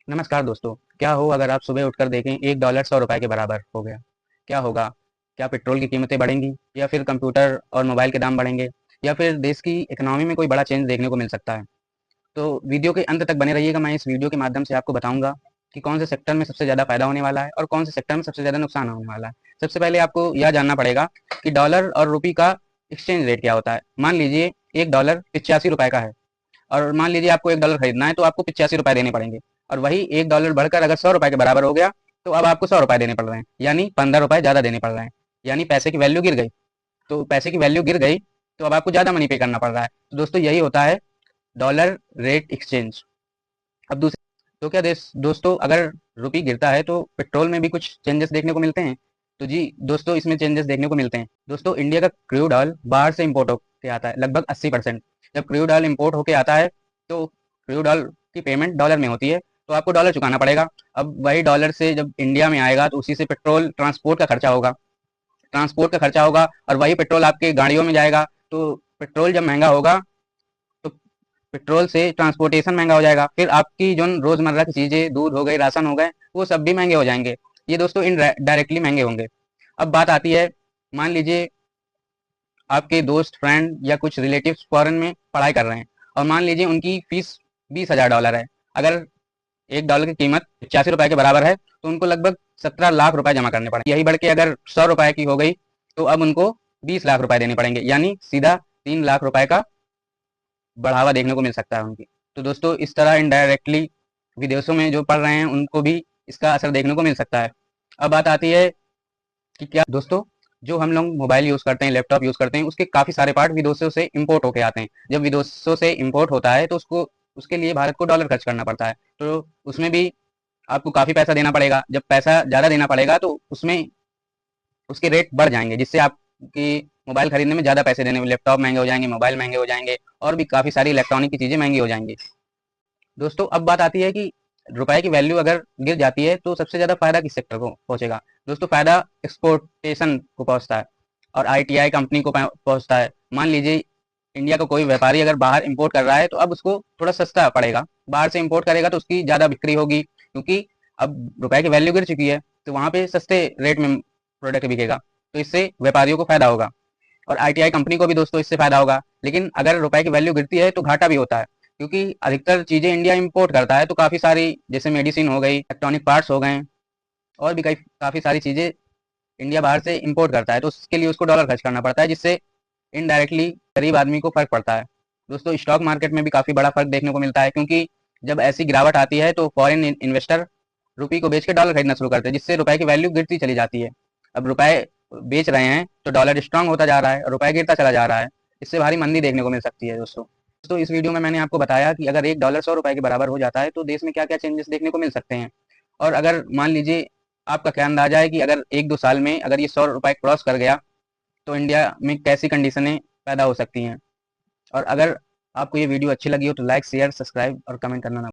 नमस्कार दोस्तों। क्या हो अगर आप सुबह उठकर देखें $1 100 के बराबर हो गया? क्या होगा? क्या पेट्रोल की कीमतें बढ़ेंगी या फिर कंप्यूटर और मोबाइल के दाम बढ़ेंगे या फिर देश की इकोनॉमी में कोई बड़ा चेंज देखने को मिल सकता है? तो वीडियो के अंत तक बने रहिएगा। मैं इस वीडियो के माध्यम से आपको बताऊंगा कि कौन से सेक्टर में सबसे ज़्यादा फायदा होने वाला है और कौन से सेक्टर में सबसे ज़्यादा नुकसान होने वाला है। सबसे पहले आपको यह जानना पड़ेगा कि डॉलर और रुपये का एक्सचेंज रेट क्या होता है। मान लीजिए $1 85 का है और मान लीजिए आपको $1 खरीदना है तो आपको $85 देने पड़ेंगे। और वही $1 बढ़कर अगर $100 के बराबर हो गया तो अब आपको $100 देने पड़ रहे हैं, यानी ₹15 ज़्यादा देने पड़ रहे हैं। यानी पैसे की वैल्यू गिर गई। तो पैसे की वैल्यू गिर गई तो अब आपको ज़्यादा मनी पे करना पड़ रहा है। तो दोस्तों यही होता है डॉलर रेट एक्सचेंज। अब दूसरी तो क्या दोस्तों, अगर रुपये गिरता है तो पेट्रोल में भी कुछ चेंजेस देखने को मिलते हैं। तो जी दोस्तों, इसमें चेंजेस देखने को मिलते हैं। दोस्तों, इंडिया का क्रूड ऑयल बाहर से इंपोर्ट होके आता है लगभग 80%। जब क्रूड ऑयल इंपोर्ट होके आता है तो क्रूड ऑयल की पेमेंट डॉलर में होती है, तो आपको डॉलर चुकाना पड़ेगा। अब वही डॉलर से जब इंडिया में आएगा तो उसी से पेट्रोल ट्रांसपोर्ट का खर्चा होगा और वही पेट्रोल आपके गाड़ियों में जाएगा। तो पेट्रोल जब महंगा होगा तो पेट्रोल से ट्रांसपोर्टेशन महंगा हो जाएगा। फिर आपकी जो रोजमर्रा की चीजें, दूध हो गई, राशन हो गए, वो सब भी महंगे हो जाएंगे। ये दोस्तों इन डायरेक्टली महंगे होंगे। अब बात आती है, मान लीजिए आपके दोस्त, फ्रेंड या कुछ रिलेटिव्स फॉरेन में पढ़ाई कर रहे हैं और मान लीजिए उनकी फीस $20,000 है। अगर $1 की कीमत $85 के बराबर है तो उनको लगभग 17 लाख रुपए जमा करने पड़ेंगे। यही बढ़ के अगर $100 की हो गई तो अब उनको $20 लाख देने पड़ेंगे, यानी सीधा $3 लाख का बढ़ावा देखने को मिल सकता है उनकी। तो दोस्तों, इस तरह इनडायरेक्टली विदेशों में जो पढ़ रहे हैं उनको भी इसका असर देखने को मिल सकता है। अब बात आती है कि क्या दोस्तों, जो हम लोग मोबाइल यूज़ करते हैं, लैपटॉप यूज़ करते हैं, उसके काफ़ी सारे पार्ट विदेशों से इंपोर्ट होके आते हैं। जब विदेशों से इंपोर्ट होता है तो उसको उसके लिए भारत को डॉलर खर्च करना पड़ता है। तो उसमें भी आपको काफ़ी पैसा देना पड़ेगा। जब पैसा ज़्यादा देना पड़ेगा तो उसमें उसके रेट बढ़ जाएंगे, जिससे आपकी मोबाइल खरीदने में ज़्यादा पैसे देने में, लैपटॉप महंगे हो जाएंगे, मोबाइल महंगे हो जाएंगे और भी काफ़ी सारी इलेक्ट्रॉनिक की चीज़ें महंगी हो जाएंगी। दोस्तों, अब बात आती है कि रुपए की वैल्यू अगर गिर जाती है तो सबसे ज़्यादा फायदा किस सेक्टर को पहुंचेगा। दोस्तों, फायदा एक्सपोर्टेशन को पहुंचता है और आईटीआई कंपनी को पहुंचता है। मान लीजिए इंडिया का कोई व्यापारी अगर बाहर इंपोर्ट कर रहा है तो अब उसको थोड़ा सस्ता पड़ेगा। बाहर से इंपोर्ट करेगा तो उसकी ज़्यादा बिक्री होगी, क्योंकि अब रुपए की वैल्यू गिर चुकी है तो वहाँ पे सस्ते रेट में प्रोडक्ट बिकेगा। तो इससे व्यापारियों को फायदा होगा और आईटीआई कंपनी को भी दोस्तों इससे फायदा होगा। लेकिन अगर रुपए की वैल्यू गिरती है तो घाटा भी होता है, क्योंकि अधिकतर चीज़ें इंडिया इंपोर्ट करता है। तो काफ़ी सारी, जैसे मेडिसिन हो गई, इलेक्ट्रॉनिक पार्ट्स हो गए और भी कई काफ़ी सारी चीज़ें इंडिया बाहर से इंपोर्ट करता है, तो उसके लिए उसको डॉलर खर्च करना पड़ता है, जिससे इनडायरेक्टली गरीब आदमी को फर्क पड़ता है। दोस्तों, स्टॉक मार्केट में भी काफ़ी बड़ा फर्क देखने को मिलता है, क्योंकि जब ऐसी गिरावट आती है तो फॉरेन इन्वेस्टर रुपये को बेच के डॉलर खरीदना शुरू करते हैं, जिससे रुपए की वैल्यू गिरती चली जाती है। अब रुपए बेच रहे हैं तो डॉलर स्ट्रांग होता जा रहा है और रुपए गिरता चला जा रहा है। इससे भारी मंदी देखने को मिल सकती है दोस्तों, इस वीडियो में मैंने आपको बताया कि अगर $1 100 के बराबर हो जाता है तो देश में क्या क्या चेंजेस देखने को मिल सकते हैं। और अगर मान लीजिए आपका क्या अंदाजा है कि अगर 1-2 साल में अगर ये $100 क्रॉस कर गया तो इंडिया में कैसी कंडीशनें पैदा हो सकती हैं। और अगर आपको ये वीडियो अच्छी लगी हो तो लाइक, शेयर, सब्सक्राइब और कमेंट करना ना